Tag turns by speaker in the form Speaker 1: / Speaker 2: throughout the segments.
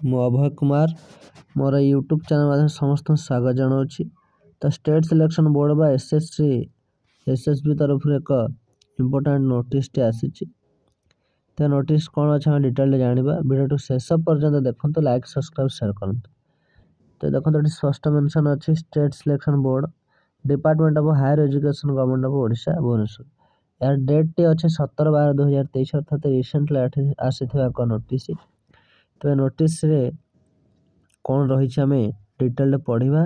Speaker 1: ମୁଁ ଅଭୟ କୁମାର ମୋର YouTube channel ମାଧ୍ୟମରେ ସମସ୍ତଙ୍କୁ ସ୍ୱାଗତ ଜଣାଉଛି। ତ ଷ୍ଟେଟ୍ ସିଲେକ୍ସନ୍ ବୋର୍ଡ଼ ବା ଏସ୍ଏସ୍ବି ତରଫରୁ ଏକ ଇମ୍ପୋର୍ଟାଣ୍ଟ ନୋଟିସ୍ଟି ଆସିଛି। ତ ନୋଟିସ୍ କ'ଣ ଅଛି ଆମେ ଡିଟେଲ୍ରେ ଜାଣିବା। ଭିଡ଼ିଓକୁ ଶେଷ ପର୍ଯ୍ୟନ୍ତ ଦେଖନ୍ତୁ, ଲାଇକ୍ ସବସ୍କ୍ରାଇବ୍ ସେୟାର କରନ୍ତୁ। ତ ଦେଖନ୍ତୁ ଏଠି ସ୍ପଷ୍ଟ ମେନ୍ସନ୍ ଅଛି state selection board department of higher education government of Odisha Bhubaneswar. ଏହାର ଡେଟ୍ଟି ଅଛି 17/12/2023 ଅର୍ଥାତ୍ ରିସେଣ୍ଟଲି ଆସିଥିବା ଏକ ନୋଟିସ୍। ତ ଏ ନୋଟିସ୍ରେ କ'ଣ ରହିଛି ଆମେ ଡିଟେଲ୍ରେ ପଢ଼ିବା।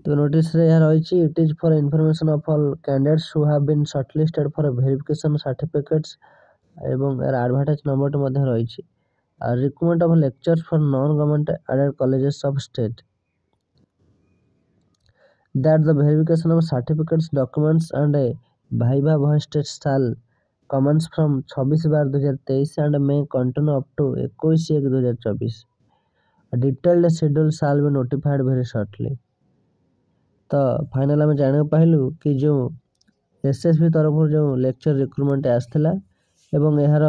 Speaker 1: ତ ନୋଟିସ୍ରେ ଏହା ରହିଛି it is for information of all candidates who have been shortlisted for verification certificates ଏବଂ ଏହାର ଆଡ଼ଭାର୍ଟାଇଜ୍ ନମ୍ବରଟି ମଧ୍ୟ ରହିଛି। ଆଉ recruitment of lecturers for non government aided colleges of state that the verification of certificates, documents and a viva voice test shall commence from 26/12/2023 and may continue up to 21/1/2024. A detailed schedule shall be notified very shortly. तो final आम जाना पाइलु कि जो SSB तरफ जो lecture recruitment आसला एवं यार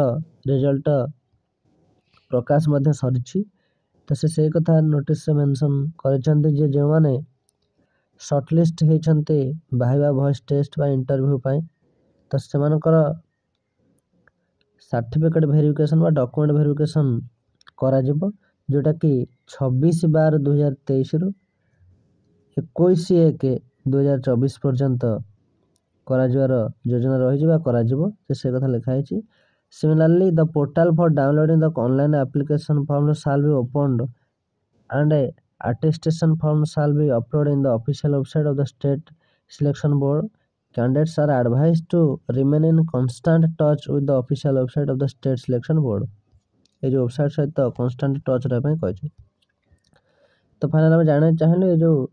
Speaker 1: रिजल्ट प्रकाश सरी। तो से कथा नोटिस मेंशन करछन्ते जे जो माने सर्टलिस्ट होती भाइवा वॉइस टेस्ट बा इंटरव्यू पाई तो सेमानकर सर्टिफिकेट वेरिफिकेशन बा डॉक्यूमेंट वेरिफिकेशन करा जिवो जोटा कि 26/12/2023 रु 21/1/2024 पर्यंत करा जिवार योजना रही बा करा जिवो से कथा लिखा है। Similarly the portal for downloading the online application form shall be opened and attestation form shall be uploaded in the official website of the state selection board. Candidates are advised to remain in constant touch with the official website of the state selection board. ये जो website सहित constant touch रहा कही। तो final आम जाना चाहिए जो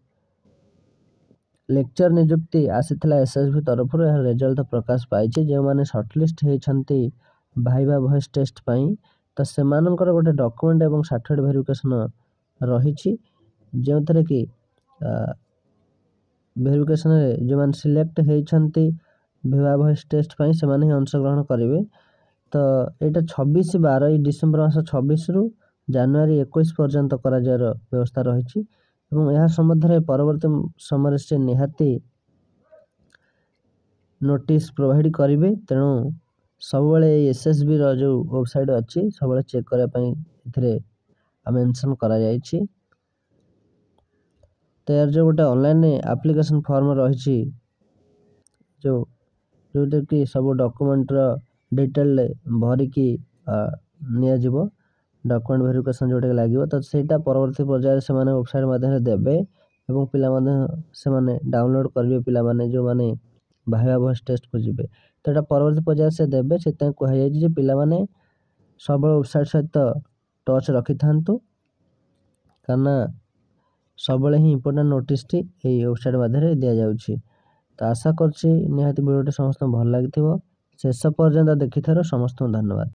Speaker 1: लेक्चर नियुक्ति आसीथिला एसएसबी तरफ रिजल्ट प्रकाश पाई जो माने सर्टलिस्ट होती भाइवा वॉइस टेस्ट पाई तो सेमानकर गोटे डॉक्यूमेंट एवं सर्टिफिकेट वेरिफिकेशन रही जो थे कि वेरिफिकेशन जो मैंने सिलेक्ट होती भाइवा वॉइस टेस्ट पाई से ही अंशग्रहण करेंगे। तो यहाँ 26/12 डिसेम्बर मास 26 रु जनवरी 21 पर्यंत कर व्यवस्था रही यह सम्बन्ध परवर्ती समय से निहाती नोटिस प्रोवाइड करेंगे। तेणु सब एसएसबी जो वेबसाइट अच्छी सब चेक करने मेंशन करा जायछि। तो यार जो गोटे ऑनलाइन एप्लिकेशन फॉर्म रही जो कि सब डॉक्यूमेंट डिटेल भरिकी नियाजिवो डॉक्यूमेंट वेरिफिकेशन जोटे लगे तो सेटा परवर्ती पर्यायर से वेबसाइट माध्यम देवे एवं पिला से डाउनलोड करेंगे पिला जो माने भाइवा वॉइस टेस्ट को जीवे तो यहाँ परवर्ती पर्यायर से देवे से कहुई पिला सब वेबसाइट सहित टच रखी था कारण सब ही इंपोर्टेंट नोटिस टी वेबसाइट माध्यम दि जाऊँगी। तो आशा करछि निहाती वीडियो समस्त भल लगी शेष पर्यंत देखि समस्त धन्यवाद।